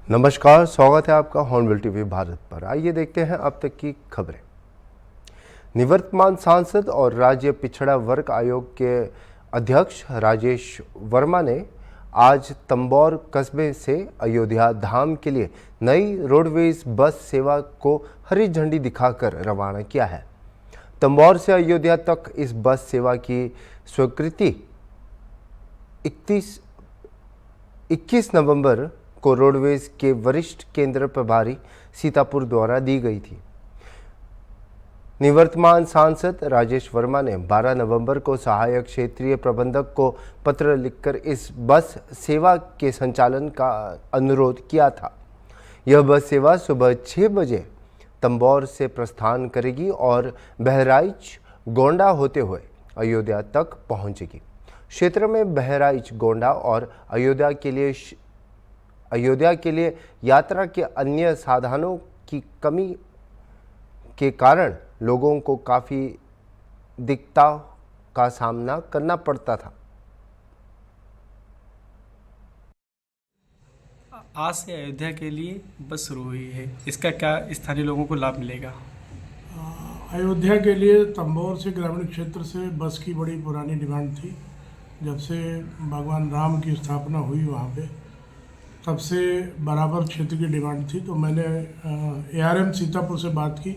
नमस्कार, स्वागत है आपका हॉर्नबिल टीवी भारत पर। आइए देखते हैं अब तक की खबरें। निवर्तमान सांसद और राज्य पिछड़ा वर्ग आयोग के अध्यक्ष राजेश वर्मा ने आज तंबौर कस्बे से अयोध्या धाम के लिए नई रोडवेज बस सेवा को हरी झंडी दिखाकर रवाना किया है। तंबौर से अयोध्या तक इस बस सेवा की स्वीकृति 21 नवंबर को रोडवेज के वरिष्ठ केंद्र प्रभारी सीतापुर द्वारा दी गई थी। निवर्तमान सांसद राजेश वर्मा ने 12 नवंबर को सहायक क्षेत्रीय प्रबंधक को पत्र लिखकर इस बस सेवा के संचालन का अनुरोध किया था। यह बस सेवा सुबह 6 बजे तंबौर से प्रस्थान करेगी और बहराइच गोंडा होते हुए अयोध्या तक पहुंचेगी। क्षेत्र में बहराइच गोंडा और अयोध्या के लिए यात्रा के अन्य साधनों की कमी के कारण लोगों को काफ़ी दिक्कतों का सामना करना पड़ता था। आज से अयोध्या के लिए बस शुरू हुई है, इसका क्या स्थानीय लोगों को लाभ मिलेगा? अयोध्या के लिए तंबौर से ग्रामीण क्षेत्र से बस की बड़ी पुरानी डिमांड थी। जब से भगवान राम की स्थापना हुई वहाँ पे, तब से बराबर क्षेत्र की डिमांड थी। तो मैंने ARM सीतापुर से बात की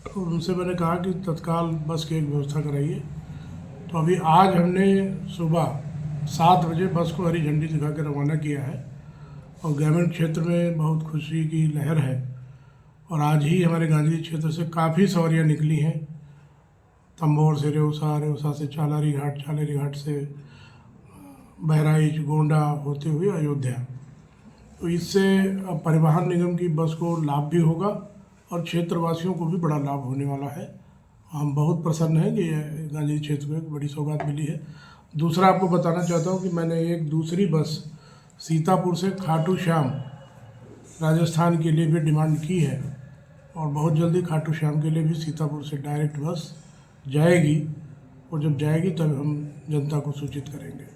और उनसे मैंने कहा कि तत्काल बस की एक व्यवस्था कराइए। तो अभी आज हमने सुबह 7 बजे बस को हरी झंडी दिखा के रवाना किया है और ग्रामीण क्षेत्र में बहुत खुशी की लहर है। और आज ही हमारे गांधी क्षेत्र से काफ़ी सवारियाँ निकली हैं, तंबौर से रेउसा, रेउसा से चालारी घाट, चालारी घाट से बहराइच गोंडा होते हुए अयोध्या। तो इससे परिवहन निगम की बस को लाभ भी होगा और क्षेत्रवासियों को भी बड़ा लाभ होने वाला है। हम बहुत प्रसन्न हैं कि गांधी क्षेत्र में एक बड़ी सौगात मिली है। दूसरा आपको बताना चाहता हूं कि मैंने एक दूसरी बस सीतापुर से खाटू श्याम राजस्थान के लिए भी डिमांड की है और बहुत जल्दी खाटू श्याम के लिए भी सीतापुर से डायरेक्ट बस जाएगी और जब जाएगी तब हम जनता को सूचित करेंगे।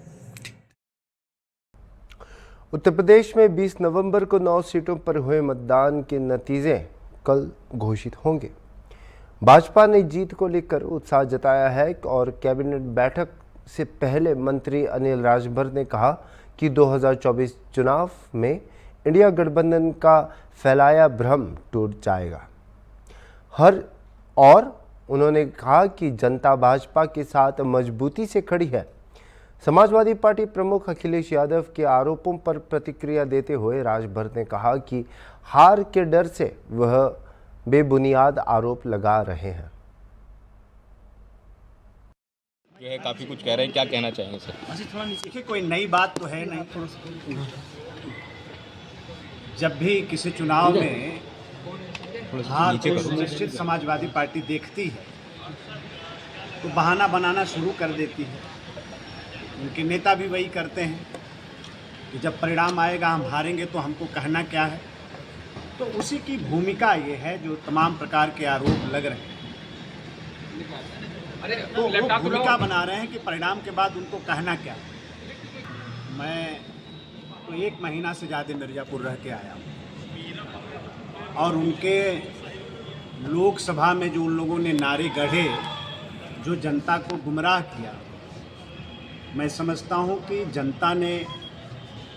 उत्तर प्रदेश में 20 नवंबर को 9 सीटों पर हुए मतदान के नतीजे कल घोषित होंगे। भाजपा ने जीत को लेकर उत्साह जताया है और कैबिनेट बैठक से पहले मंत्री अनिल राजभर ने कहा कि 2024 चुनाव में इंडिया गठबंधन का फैलाया भ्रम टूट जाएगा। और उन्होंने कहा कि जनता भाजपा के साथ मजबूती से खड़ी है। समाजवादी पार्टी प्रमुख अखिलेश यादव के आरोपों पर प्रतिक्रिया देते हुए राजभर ने कहा कि हार के डर से वह बेबुनियाद आरोप लगा रहे हैं। जो है काफी कुछ कह रहे हैं, क्या कहना चाहेंगे सर? थोड़ा नीचे, कोई नई बात तो है नहीं। थोड़ा जब भी किसी चुनाव में हार को सुनिश्चित समाजवादी पार्टी देखती है तो बहाना बनाना शुरू कर देती है। उनके नेता भी वही करते हैं कि जब परिणाम आएगा हम हारेंगे तो हमको कहना क्या है। तो उसी की भूमिका ये है जो तमाम प्रकार के आरोप लग रहे हैं। तो वो भूमिका बना रहे हैं कि परिणाम के बाद उनको कहना क्या है। मैं तो 1 महीना से ज़्यादा मिर्ज़ापुर रह के आया हूँ और उनके लोकसभा में जो उन लोगों ने नारे गढ़े, जो जनता को गुमराह किया, मैं समझता हूं कि जनता ने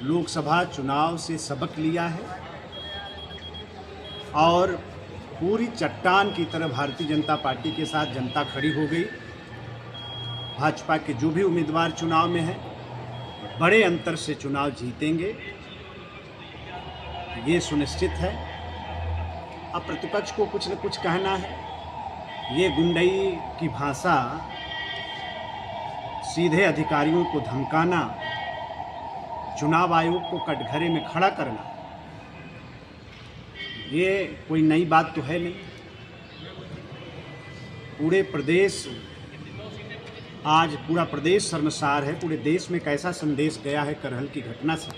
लोकसभा चुनाव से सबक लिया है और पूरी चट्टान की तरह भारतीय जनता पार्टी के साथ जनता खड़ी हो गई। भाजपा के जो भी उम्मीदवार चुनाव में हैं बड़े अंतर से चुनाव जीतेंगे, ये सुनिश्चित है। अब प्रतिपक्ष को कुछ न कुछ कहना है। ये गुंडई की भाषा, सीधे अधिकारियों को धमकाना, चुनाव आयोग को कटघरे में खड़ा करना, ये कोई नई बात तो है नहीं। आज पूरा प्रदेश शर्मसार है। पूरे देश में कैसा संदेश गया है करहल की घटना से,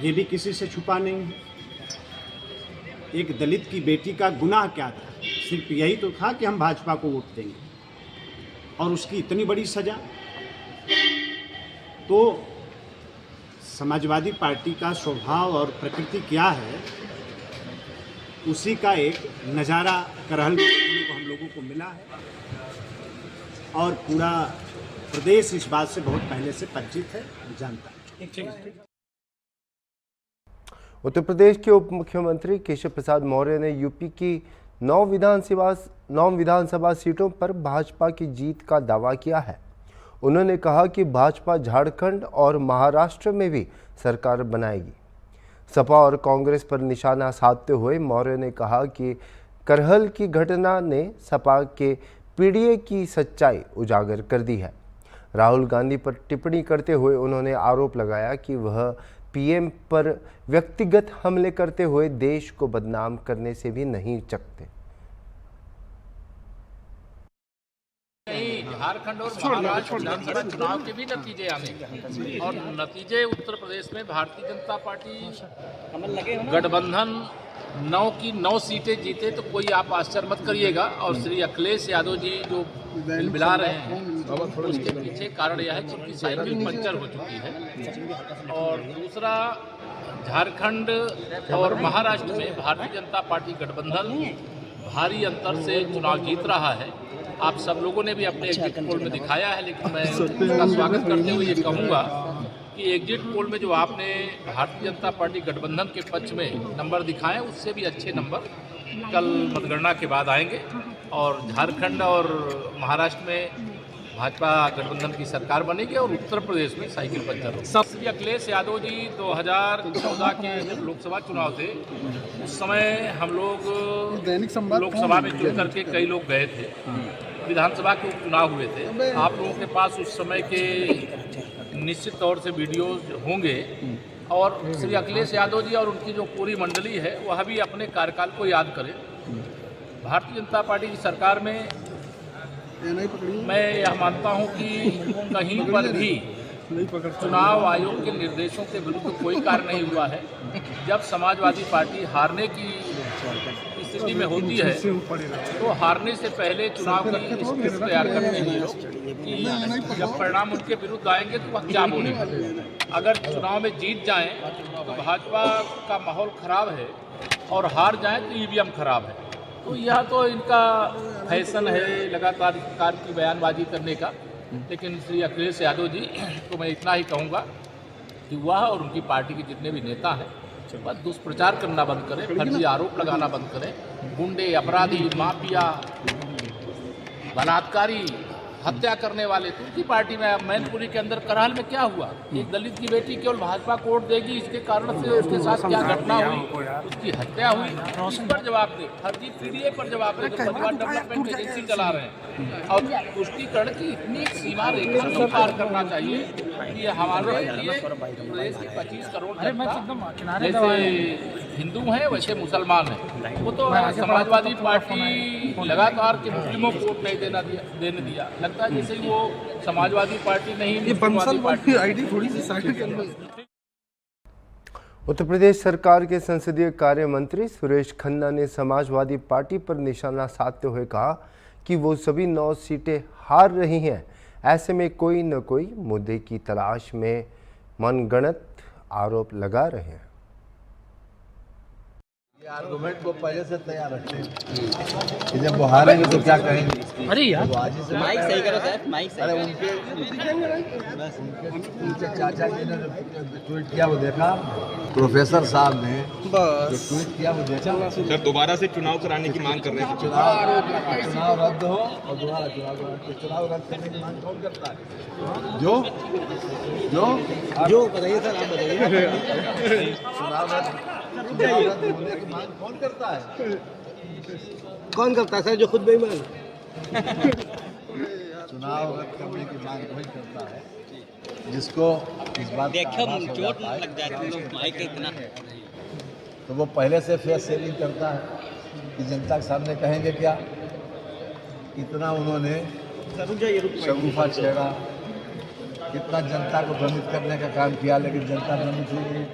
ये भी किसी से छुपा नहीं है। एक दलित की बेटी का गुनाह क्या था? सिर्फ यही तो था कि हम भाजपा को वोट देंगे और उसकी इतनी बड़ी सजा। तो समाजवादी पार्टी का स्वभाव और प्रकृति क्या है, उसी का एक नज़ारा करहल में देखने को हम लोगों को मिला है। और पूरा प्रदेश इस बात से बहुत पहले से परिचित है, जानता है। उत्तर प्रदेश के उप मुख्यमंत्री केशव प्रसाद मौर्य ने यूपी की 9 विधानसभा सीटों पर भाजपा की जीत का दावा किया है। उन्होंने कहा कि भाजपा झारखंड और महाराष्ट्र में भी सरकार बनाएगी। सपा और कांग्रेस पर निशाना साधते हुए मौर्य ने कहा कि करहल की घटना ने सपा के पीडीए की सच्चाई उजागर कर दी है। राहुल गांधी पर टिप्पणी करते हुए उन्होंने आरोप लगाया कि वह पीएम पर व्यक्तिगत हमले करते हुए देश को बदनाम करने से भी नहीं चकते। झारखंड और महाराष्ट्र विधानसभा चुनाव के भी नतीजे आने और नतीजे उत्तर प्रदेश में भारतीय जनता पार्टी गठबंधन 9 की 9 सीटें जीते तो कोई आप आश्चर्य मत करिएगा। और श्री अखिलेश यादव जी जो बिलबिला रहे हैं उसके पीछे कारण यह है कि उनकी साइकिल पंचर हो चुकी है। और दूसरा, झारखंड और महाराष्ट्र में भारतीय जनता पार्टी गठबंधन भारी अंतर से चुनाव जीत रहा है। आप सब लोगों ने भी अपने एग्जिट पोल में दिखाया है, लेकिन मैं उसका स्वागत करते हुए ये कहूँगा कि एग्जिट पोल में जो आपने भारतीय जनता पार्टी गठबंधन के पक्ष में नंबर दिखाए, उससे भी अच्छे नंबर कल मतगणना के बाद आएंगे। और झारखंड और महाराष्ट्र में भाजपा गठबंधन की सरकार बनेगी और उत्तर प्रदेश में साइकिल पंचर होगा। श्री अखिलेश यादव जी 2014 के जब लोकसभा चुनाव थे उस समय हम लोग लोकसभा में जुड़ करके कई लोग गए थे, विधानसभा के उपचुनाव हुए थे। आप लोगों के पास उस समय के निश्चित तौर से वीडियोज होंगे और श्री अखिलेश यादव जी और उनकी जो पूरी मंडली है वह भी अपने कार्यकाल को याद करें। भारतीय जनता पार्टी की सरकार में मैं यह मानता हूं कि कहीं पर भी चुनाव आयोग के निर्देशों के विरुद्ध कोई कार्य नहीं हुआ है। जब समाजवादी पार्टी हारने की स्थिति में होती है तो हारने से पहले चुनाव की स्क्रिप्ट तैयार करते हैं लोग कि जब परिणाम उनके विरुद्ध आएंगे तो वह क्या बोलेंगे। अगर चुनाव में जीत जाएं तो भाजपा का माहौल खराब है और हार जाएं तो ईवीएम खराब है। तो यह तो इनका फैशन है लगातार इस प्रकार की बयानबाजी करने का। लेकिन श्री अखिलेश यादव जी तो मैं इतना ही कहूँगा कि वह और उनकी पार्टी के जितने भी नेता हैं बस दुष्प्रचार करना बंद करें, फर्जी आरोप लगाना बंद करें। गुंडे, अपराधी, माफिया, बलात्कारी, हत्या करने वाले तो उनकी पार्टी में मैनपुरी के अंदर करहल में क्या हुआ? एक दलित की बेटी केवल भाजपा को वोट देगी इसके कारण से उसके साथ क्या घटना हुई, उसकी हत्या हुई, इस पर जवाब दे। फर्जी पीडीए पर जवाब दे। परिवार डेवलपमेंट एजेंसी चला रहे हैं और पुष्टिकरण की इतनी सीमा रेखा को पार करना चाहिए कि हमारे लिए प्रदेश की 25 करोड़ जनता जैसे हिंदू हैं वैसे मुसलमान हैं। वो तो समाजवादी पार्टी लगातार के मुस्लिमों को वोट नहीं देने दिया। लगता है जैसे वो समाजवादी पार्टी नहीं, बंसल पार्टी आईडी थोड़ी सी साइड। उत्तर प्रदेश सरकार के संसदीय कार्य मंत्री सुरेश खन्ना ने समाजवादी पार्टी पर निशाना साधते हुए कहा कि वो सभी 9 सीटें हार रही हैं। ऐसे में कोई न कोई मुद्दे की तलाश में मनगढ़ंत आरोप लगा रहे हैं। ये आर्गुमेंट को पहले से तैयार रखते हैं कि जब वो हारेंगे तो क्या कहेंगे। अरे यार माइक सही करो साहब, माइक सही। अरे उनके चाचा जी ने ट्वीट किया वो देखा, प्रोफेसर साहब ने जो ट्वीट किया वो देखा। सर दोबारा से चुनाव कराने की मांग कर रहे हैं। चुनाव रद्द हो और दोबारा चुनाव रद्द करने की मांग कौन करता है? जो बताइए सर, आप बताइए। चुनाव रद्द होने की मांग कौन करता है? कौन करता है सर? जो खुद बेईमान। चुनाव रद्द करने की मांग वही करता है जिसको इस बात चोट लग जाए तो वो पहले से फेस सेविंग करता है कि जनता के सामने कहेंगे क्या। इतना उन्होंने शगुफा छेड़ा, कितना जनता को भ्रमित करने का काम किया, लेकिन जनता भ्रमित हुई।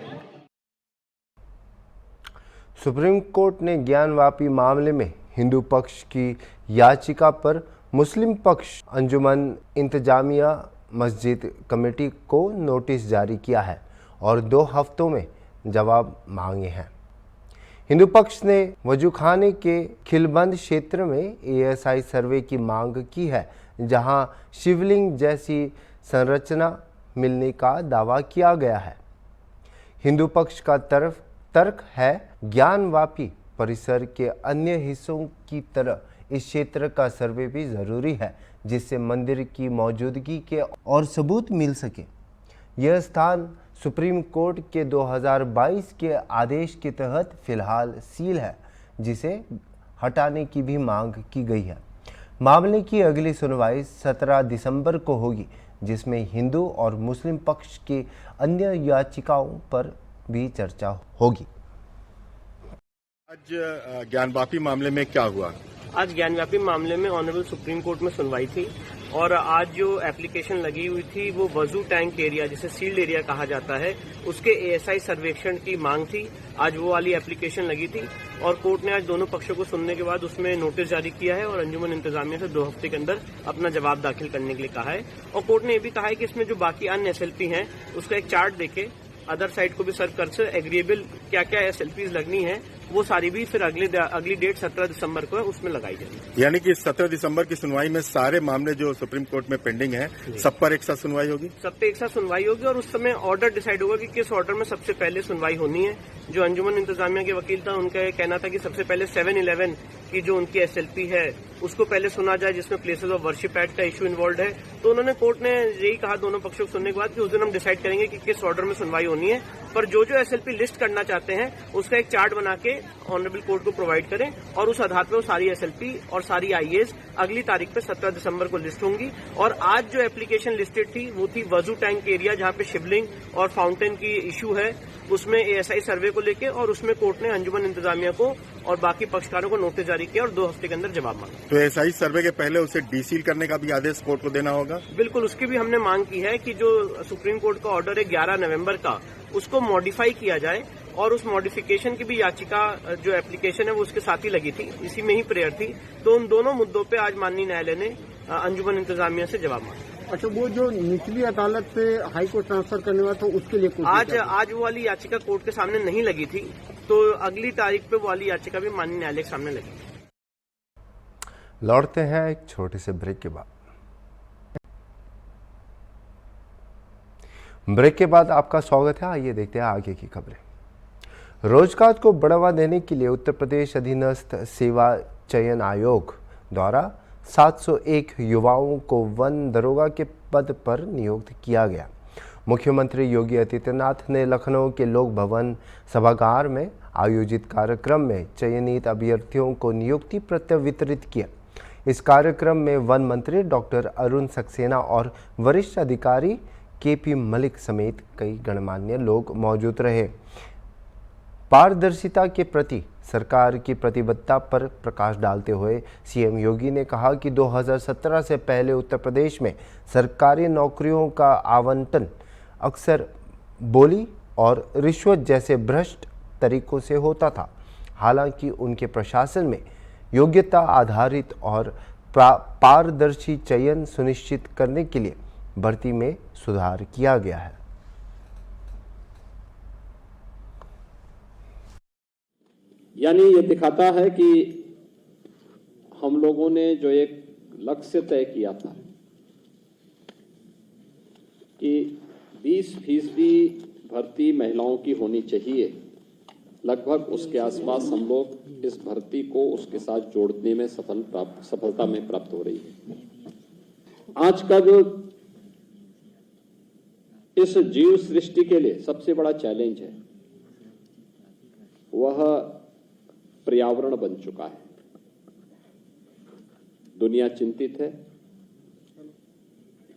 सुप्रीम कोर्ट ने ज्ञानवापी मामले में हिंदू पक्ष की याचिका पर मुस्लिम पक्ष अंजुमन इंतजामिया मस्जिद कमेटी को नोटिस जारी किया है और 2 हफ्तों में जवाब मांगे हैं। हिंदू पक्ष ने वजूखाने के खिलबंद क्षेत्र में एएसआई सर्वे की मांग की है, जहां शिवलिंग जैसी संरचना मिलने का दावा किया गया है। हिंदू पक्ष का तर्क है ज्ञानवापी परिसर के अन्य हिस्सों की तरह इस क्षेत्र का सर्वे भी जरूरी है, जिससे मंदिर की मौजूदगी के और सबूत मिल सके। यह स्थान सुप्रीम कोर्ट के 2022 के आदेश के तहत फिलहाल सील है, जिसे हटाने की भी मांग की गई है। मामले की अगली सुनवाई 17 दिसंबर को होगी, जिसमें हिंदू और मुस्लिम पक्ष की अन्य याचिकाओं पर भी चर्चा होगी। आज ज्ञानवापी मामले में क्या हुआ? आज ज्ञानव्यापी मामले में ऑनरेबल सुप्रीम कोर्ट में सुनवाई थी और आज जो एप्लीकेशन लगी हुई थी वो वजू टैंक एरिया, जिसे सील्ड एरिया कहा जाता है, उसके एएसआई सर्वेक्षण की मांग थी। आज वो वाली एप्लीकेशन लगी थी और कोर्ट ने आज दोनों पक्षों को सुनने के बाद उसमें नोटिस जारी किया है और अंजुमन इंतजामिया से 2 हफ्ते के अंदर अपना जवाब दाखिल करने के लिए कहा है। और कोर्ट ने ये भी कहा है कि इसमें जो बाकी अन्य एसएलपी हैं उसका एक चार्ट देके अदर साइड को भी सर्व कर से एग्रीएबल क्या क्या एसएलपीज लगनी है वो सारी भी फिर अगली डेट 17 दिसंबर को है, उसमें लगाई जाएगी। यानी कि 17 दिसंबर की सुनवाई में सारे मामले जो सुप्रीम कोर्ट में पेंडिंग है सब पर एक साथ सुनवाई होगी? सब पे एक साथ सुनवाई होगी और उस समय ऑर्डर डिसाइड होगा कि किस ऑर्डर में सबसे पहले सुनवाई होनी है। जो अंजुमन इंतजामिया के वकील था उनका ये कहना था कि सबसे पहले 7-11 की जो उनकी एसएलपी है उसको पहले सुना जाए, जिसमें प्लेसेस ऑफ वर्शिप एक्ट का इशू इन्वॉल्व है। तो उन्होंने कोर्ट ने यही कहा दोनों पक्षों को सुनने के बाद कि उस दिन हम डिसाइड करेंगे कि किस ऑर्डर में सुनवाई होनी है, पर जो जो एसएलपी लिस्ट करना चाहते हैं उसका एक चार्ट बना के ऑनरेबल कोर्ट को प्रोवाइड करें और उस आधार पर वो सारी एसएलपी और सारी आईएस अगली तारीख पे 17 दिसंबर को लिस्ट होंगी। और आज जो एप्लीकेशन लिस्टेड थी वो थी वजू टैंक एरिया, जहां पे शिवलिंग और फाउंटेन की इशू है, उसमें एएसआई सर्वे को लेके, और उसमें कोर्ट ने अंजुमन इंतजामिया को और बाकी पक्षकारों को नोटिस जारी किया और 2 हफ्ते के अंदर जवाब मांगा। तो एएसआई सर्वे के पहले उसे डीसील करने का भी आदेश कोर्ट को देना होगा? बिल्कुल, उसकी भी हमने मांग की है कि जो सुप्रीम कोर्ट का ऑर्डर है 11 नवंबर का, उसको मॉडिफाई किया जाए और उस मॉडिफिकेशन की भी याचिका जो एप्लीकेशन है वो उसके साथ ही लगी थी, इसी में ही प्रेयर थी। तो उन दोनों मुद्दों पे आज माननीय न्यायालय ने अंजुमन इंतजामिया से जवाब मांगा। अच्छा, वो जो निचली अदालत से हाई कोर्ट ट्रांसफर करने वाला था उसके लिए आज वो वाली याचिका कोर्ट के सामने नहीं लगी थी, तो अगली तारीख पे वो वाली याचिका भी माननीय न्यायालय के सामने लगी। लौटते हैं एक छोटे से ब्रेक के बाद। ब्रेक के बाद आपका स्वागत है। आइए देखते हैं आगे की खबरें। रोजगार को बढ़ावा देने के लिए उत्तर प्रदेश अधीनस्थ सेवा चयन आयोग द्वारा 701 युवाओं को वन दरोगा के पद पर नियुक्त किया गया। मुख्यमंत्री योगी आदित्यनाथ ने लखनऊ के लोक भवन सभागार में आयोजित कार्यक्रम में चयनित अभ्यर्थियों को नियुक्ति पत्र वितरित किया। इस कार्यक्रम में वन मंत्री डॉक्टर अरुण सक्सेना और वरिष्ठ अधिकारी केपी मलिक समेत कई गणमान्य लोग मौजूद रहे। पारदर्शिता के प्रति सरकार की प्रतिबद्धता पर प्रकाश डालते हुए सीएम योगी ने कहा कि 2017 से पहले उत्तर प्रदेश में सरकारी नौकरियों का आवंटन अक्सर बोली और रिश्वत जैसे भ्रष्ट तरीकों से होता था। हालांकि उनके प्रशासन में योग्यता आधारित और पारदर्शी चयन सुनिश्चित करने के लिए भर्ती में सुधार किया गया है। यानी ये दिखाता है कि हम लोगों ने जो एक लक्ष्य तय किया था कि 20% भर्ती महिलाओं की होनी चाहिए, लगभग उसके आसपास हम लोग इस भर्ती को उसके साथ जोड़ने में सफलता में प्राप्त हो रही है। आज का जो इस जीव सृष्टि के लिए सबसे बड़ा चैलेंज है वह पर्यावरण बन चुका है। दुनिया चिंतित है,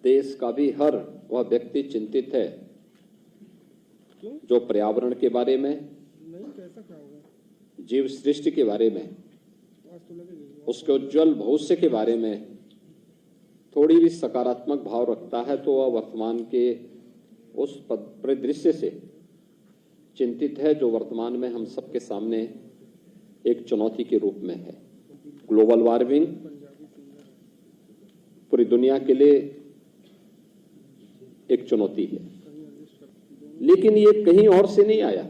देश का भी हर वह व्यक्ति चिंतित है जो पर्यावरण के बारे में, जीव सृष्टि के बारे में, उसके उज्जवल भविष्य के बारे में थोड़ी भी सकारात्मक भाव रखता है तो वह वर्तमान के उस परिदृश्य से चिंतित है जो वर्तमान में हम सबके सामने एक चुनौती के रूप में है। ग्लोबल वार्मिंग पूरी दुनिया के लिए एक चुनौती है। लेकिन ये कहीं और से नहीं आया।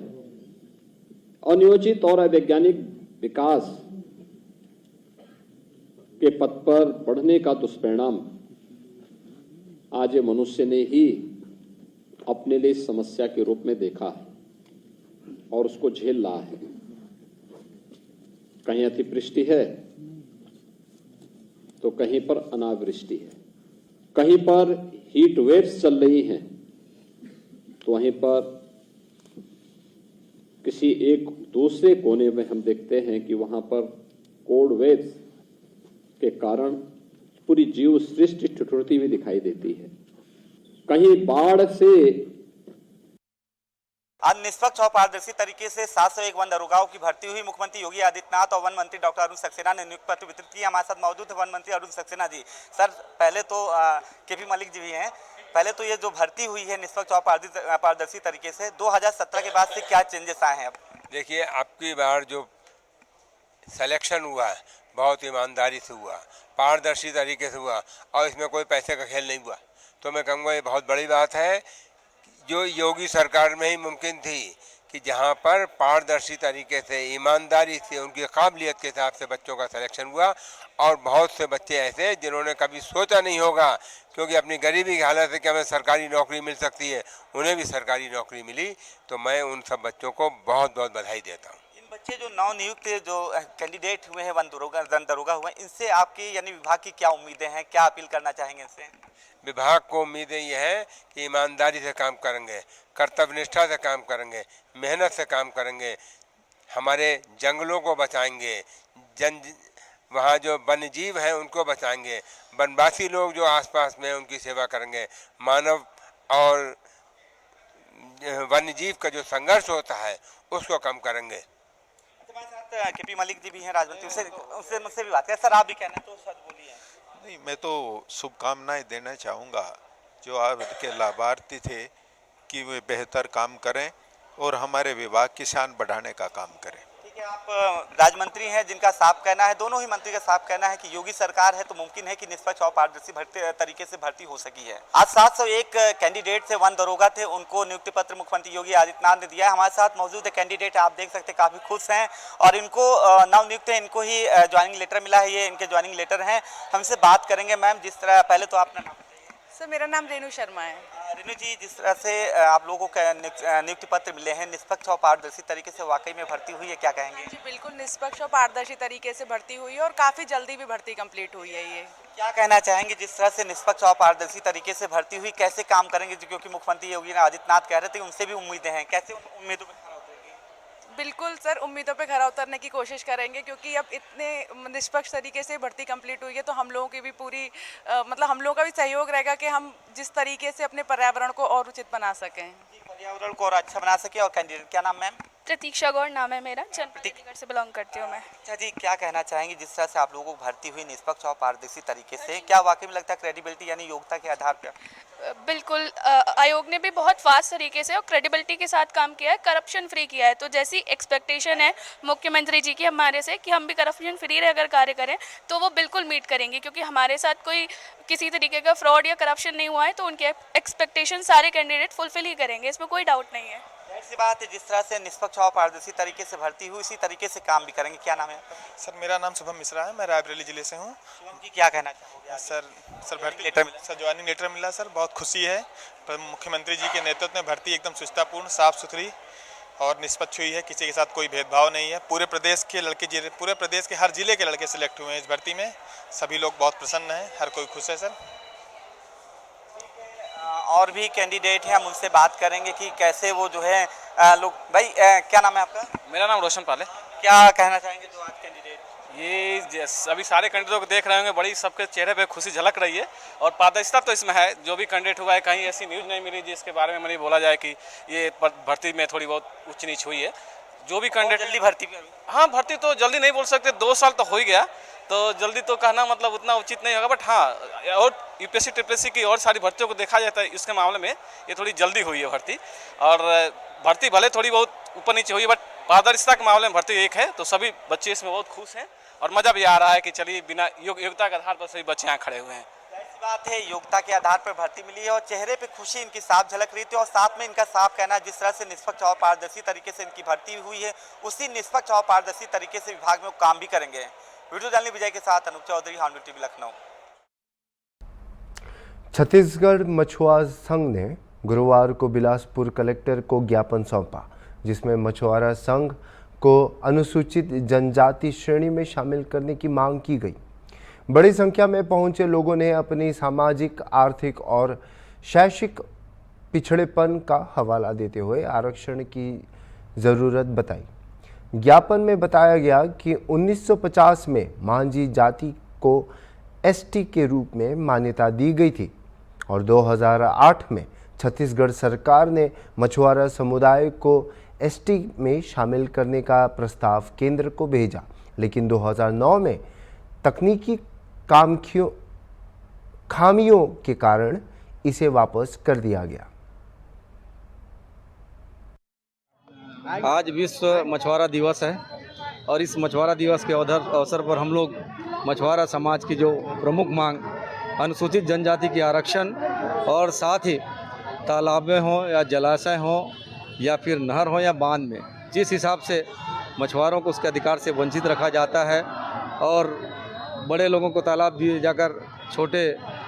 अनियोजित और अवैज्ञानिक विकास के पथ पर बढ़ने का दुष्परिणाम आज ये मनुष्य ने ही अपने लिए समस्या के रूप में देखा है और उसको झेल रहा है। कहीं अतिवृष्टि है तो कहीं पर अनावृष्टि है, कहीं पर हीट वेव्स चल रही हैं तो वहीं पर किसी एक दूसरे कोने में हम देखते हैं कि वहां पर कोल्ड वेव्स के कारण पूरी जीव सृष्टि ठिठुरती हुई दिखाई देती है। कहीं बाढ़ से आज निष्पक्ष और पारदर्शी तरीके से 701 वन दरोगाओं की भर्ती हुई। मुख्यमंत्री योगी आदित्यनाथ और वन मंत्री डॉक्टर अरुण सक्सेना ने नियुक्ति पत्र वितरित किया। हमारे साथ मौजूद है वन मंत्री अरुण सक्सेना जी। सर, पहले तो केपी मलिक जी भी हैं। पहले तो ये जो भर्ती हुई है निष्पक्ष और पारदर्शी तरीके से 2017 के बाद से क्या चेंजेस आए हैं? अब देखिए, आपकी बार जो सिलेक्शन हुआ है बहुत ईमानदारी से हुआ, पारदर्शी तरीके से हुआ और इसमें कोई पैसे का खेल नहीं हुआ। तो मैं कहूँगा ये बहुत बड़ी बात है जो योगी सरकार में ही मुमकिन थी कि जहाँ पर पारदर्शी तरीके से ईमानदारी से उनकी काबिलियत के हिसाब से बच्चों का सिलेक्शन हुआ। और बहुत से बच्चे ऐसे जिन्होंने कभी सोचा नहीं होगा क्योंकि अपनी गरीबी की हालत से कि हमें सरकारी नौकरी मिल सकती है, उन्हें भी सरकारी नौकरी मिली। तो मैं उन सब बच्चों को बहुत बहुत बधाई देता हूँ। इन बच्चे जो नवनियुक्त जो कैंडिडेट हुए हैं वन दरोगा हुए हैं, इनसे आपकी यानी विभाग की क्या उम्मीदें हैं, क्या अपील करना चाहेंगे इनसे? विभाग को उम्मीदें ये है कि ईमानदारी से काम करेंगे, कर्तव्यनिष्ठा से काम करेंगे, मेहनत से काम करेंगे, हमारे जंगलों को बचाएंगे, वहाँ जो वन्य जीव हैं उनको बचाएंगे, वनवासी लोग जो आसपास में उनकी सेवा करेंगे, मानव और वन्य जीव का जो संघर्ष होता है उसको कम करेंगे। हमारे साथ केपी मलिक जी भी हैं राजमंत्री, उससे मुझसे भी बात है। सर, आप भी कहना तो सर बोलिए। नहीं, मैं तो शुभकामनाएं देना चाहूँगा जो आपके लाभार्थी थे कि वे बेहतर काम करें और हमारे विभाग की शान बढ़ाने का काम करें। ठीक है, आप राजमंत्री हैं जिनका साफ कहना है, दोनों ही मंत्री का साफ कहना है कि योगी सरकार है तो मुमकिन है कि निष्पक्ष और पारदर्शी तरीके से भर्ती हो सकी है। आज 701 कैंडिडेट से वन दरोगा थे, उनको नियुक्ति पत्र मुख्यमंत्री योगी आदित्यनाथ ने दिया है। हमारे साथ मौजूद है कैंडिडेट, आप देख सकते हैं काफी खुश हैं और इनको नवनियुक्त है, इनको ही ज्वाइनिंग लेटर मिला है, ये इनके ज्वाइनिंग लेटर हैं। हमसे बात करेंगे। मैम, जिस तरह पहले तो अपना नाम सर, मेरा नाम रेणु शर्मा है। रेणु जी, जिस तरह से आप लोगों को नियुक्ति पत्र मिले हैं, निष्पक्ष और पारदर्शी तरीके से वाकई में भर्ती हुई है, क्या कहेंगे? जी बिल्कुल, निष्पक्ष और पारदर्शी तरीके से भर्ती हुई है और काफ़ी जल्दी भी भर्ती कंप्लीट हुई है। ये क्या कहना चाहेंगे जिस तरह से निष्पक्ष और पारदर्शी तरीके से भर्ती हुई, कैसे काम करेंगे? क्योंकि मुख्यमंत्री योगी आदित्यनाथ कह रहे थे उनसे भी उम्मीदें हैं, कैसे उन उम्मीदों पर? बिल्कुल सर, उम्मीदों पे खरा उतरने की कोशिश करेंगे क्योंकि अब इतने निष्पक्ष तरीके से भर्ती कंप्लीट हुई है तो हम लोगों की भी पूरी मतलब हम लोगों का भी सहयोग रहेगा कि हम जिस तरीके से अपने पर्यावरण को और उचित बना सकें, पर्यावरण को और अच्छा बना सके। और कैंडिडेट क्या नाम? मैम, प्रतीक्षा गौड़ नाम है मेरा, चंडीगढ़ से बिलोंग करती हूँ मैं। अच्छा जी, क्या कहना चाहेंगे जिस तरह से आप लोगों को भर्ती हुई निष्पक्ष और पारदर्शी तरीके से, क्या वाकई में लगता है क्रेडिबिलिटी यानी योग्यता के आधार पर? बिल्कुल, आयोग ने भी बहुत फास्ट तरीके से और क्रेडिबिलिटी के साथ काम किया है, करप्शन फ्री किया है। तो जैसी एक्सपेक्टेशन है मुख्यमंत्री जी की हमारे से कि हम भी करप्शन फ्री रह अगर कार्य करें तो वो बिल्कुल मीट करेंगे क्योंकि हमारे साथ कोई किसी तरीके का फ्रॉड या करप्शन नहीं हुआ है। तो उनके एक्सपेक्टेशन सारे कैंडिडेट फुलफिल ही करेंगे, इसमें कोई डाउट नहीं है। ऐसी बात है, जिस तरह से निष्पक्ष और पारदर्शी तरीके से भर्ती हुई इसी तरीके से काम भी करेंगे। क्या नाम है? सर, मेरा नाम शुभम मिश्रा है, मैं रायबरेली जिले से हूँ। शुभम जी, क्या कहना चाहोगे? सर भर्ती लेटर मिला, सर ज्वाइनिंग लेटर मिला सर, बहुत खुशी है। पर मुख्यमंत्री जी के नेतृत्व में भर्ती एकदम सुचितापूर्ण, साफ सुथरी और निष्पक्ष हुई है, किसी के साथ कोई भेदभाव नहीं है। पूरे प्रदेश के लड़के, पूरे प्रदेश के हर जिले के लड़के सिलेक्ट हुए हैं इस भर्ती में, सभी लोग बहुत प्रसन्न हैं, हर कोई खुश है सर। और भी कैंडिडेट हैं, हम उनसे बात करेंगे कि कैसे वो जो है लोग। भाई, क्या नाम है आपका? मेरा नाम रोशन पाल है। क्या कहना चाहेंगे जो आज कैंडिडेट? ये अभी सारे कैंडिडेटों को देख रहे होंगे, बड़ी सबके चेहरे पे खुशी झलक रही है और पारदर्शिता तो इसमें है। जो भी कैंडिडेट हुआ है, कहीं ऐसी न्यूज़ नहीं मिली जिसके बारे में मुझे बोला जाए कि ये भर्ती में थोड़ी बहुत ऊंच नीच हुई है। जो भी कैंडिडेट जल्दी भर्ती, हाँ भर्ती तो जल्दी नहीं बोल सकते, 2 साल तो हो ही गया, तो जल्दी तो कहना मतलब उतना उचित नहीं होगा। बट हाँ, और यूपीएससी टीपीएससी की और सारी भर्तियों को देखा जाता है, इसके मामले में ये थोड़ी जल्दी हुई है भर्ती। और भर्ती भले थोड़ी बहुत ऊपर नीचे हुई है बट पारदर्शिता के मामले में भर्ती एक है, तो सभी बच्चे इसमें बहुत खुश हैं और मज़ा भी आ रहा है कि चलिए बिना योग्यता के आधार पर सभी बच्चे यहाँ खड़े हुए हैं। बात है, योग्यता के आधार पर भर्ती मिली है और चेहरे पे खुशी इनकी साफ झलक रही थी और साथ में इनका साफ कहना है जिस तरह से निष्पक्ष और पारदर्शी तरीके से इनकी भर्ती हुई है उसी निष्पक्ष और पारदर्शी तरीके से विभाग में वो काम भी करेंगे। वीडियो जर्नलिस्ट विजय के साथ अनूप चौधरी, हॉर्नबिल टीवी, लखनऊ। छत्तीसगढ़ मछुआरा संघ ने गुरुवार को बिलासपुर कलेक्टर को ज्ञापन सौंपा, जिसमें मछुआरा संघ को अनुसूचित जनजाति श्रेणी में शामिल करने की मांग की गई। बड़ी संख्या में पहुंचे लोगों ने अपनी सामाजिक, आर्थिक और शैक्षिक पिछड़ेपन का हवाला देते हुए आरक्षण की ज़रूरत बताई। ज्ञापन में बताया गया कि 1950 में मांझी जाति को एसटी के रूप में मान्यता दी गई थी और 2008 में छत्तीसगढ़ सरकार ने मछुआरा समुदाय को एसटी में शामिल करने का प्रस्ताव केंद्र को भेजा, लेकिन 2009 में तकनीकी खामियों के कारण इसे वापस कर दिया गया। आज विश्व मछुआरा दिवस है और इस मछुआरा दिवस के अवसर पर हम लोग मछुआरा समाज की जो प्रमुख मांग अनुसूचित जनजाति की आरक्षण और साथ ही तालाबें हों या जलाशय हों या फिर नहर हो या बांध में जिस हिसाब से मछुआरों को उसके अधिकार से वंचित रखा जाता है और बड़े लोगों को तालाब दिए जाकर छोटे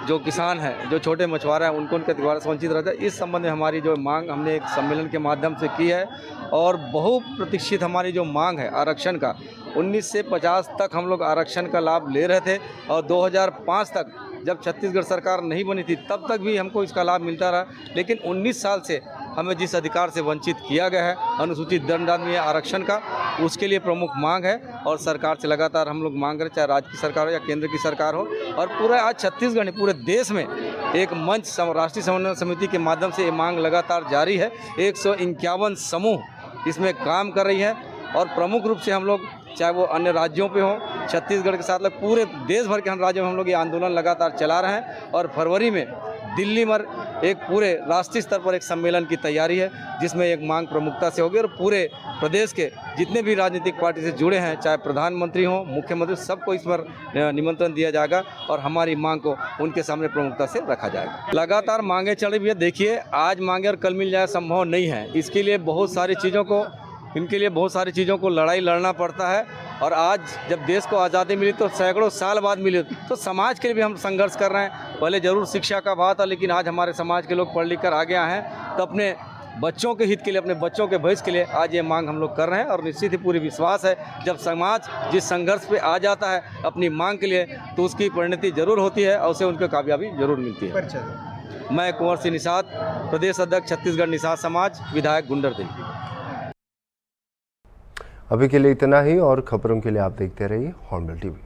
जो किसान हैं, जो छोटे मछुआरे हैं, उनको उनके अधिकार से वंचित रहता है। इस संबंध में हमारी जो मांग हमने एक सम्मेलन के माध्यम से की है और बहुप्रतीक्षित हमारी जो मांग है आरक्षण का, 19 से 50 तक हम लोग आरक्षण का लाभ ले रहे थे और 2005 तक जब छत्तीसगढ़ सरकार नहीं बनी थी तब तक भी हमको इसका लाभ मिलता रहा, लेकिन 19 साल से हमें जिस अधिकार से वंचित किया गया है अनुसूचित जनजाति आरक्षण का, उसके लिए प्रमुख मांग है और सरकार से लगातार हम लोग मांग रहे, चाहे राज्य की सरकार हो या केंद्र की सरकार हो। और पूरा आज छत्तीसगढ़ ने पूरे देश में एक मंच राष्ट्रीय समन्वय समिति के माध्यम से ये मांग लगातार जारी है। 151 समूह इसमें काम कर रही है और प्रमुख रूप से हम लोग चाहे वो अन्य राज्यों पे हो, छत्तीसगढ़ के साथ लग पूरे देश भर के हम राज्यों में हम लोग ये आंदोलन लगातार चला रहे हैं और फरवरी में दिल्ली में एक पूरे राष्ट्रीय स्तर पर एक सम्मेलन की तैयारी है जिसमें एक मांग प्रमुखता से होगी और पूरे प्रदेश के जितने भी राजनीतिक पार्टी से जुड़े हैं, चाहे प्रधानमंत्री हो, मुख्यमंत्री, सबको इस पर निमंत्रण दिया जाएगा और हमारी मांग को उनके सामने प्रमुखता से रखा जाएगा। लगातार मांगे चल रही है। देखिए, आज मांगे और कल मिल जाए संभव नहीं है। इसके लिए बहुत सारी चीज़ों को लड़ाई लड़ना पड़ता है और आज जब देश को आज़ादी मिली तो सैकड़ों साल बाद मिली, तो समाज के लिए भी हम संघर्ष कर रहे हैं। पहले जरूर शिक्षा का बात था, लेकिन आज हमारे समाज के लोग पढ़ लिख कर आगे आए हैं, तो अपने बच्चों के हित के लिए, अपने बच्चों के भविष्य के लिए आज ये मांग हम लोग कर रहे हैं और निश्चित ही पूरी विश्वास है जब समाज जिस संघर्ष पे आ जाता है अपनी मांग के लिए तो उसकी परिणति जरूर होती है और उसे उनको कामयाबी जरूर मिलती है। मैं कुंवर सिंह निषाद, प्रदेश अध्यक्ष छत्तीसगढ़ निषाद समाज, विधायक गुंडरदेव। अभी के लिए इतना ही और खबरों के लिए आप देखते रहिए हॉर्नबिल टीवी।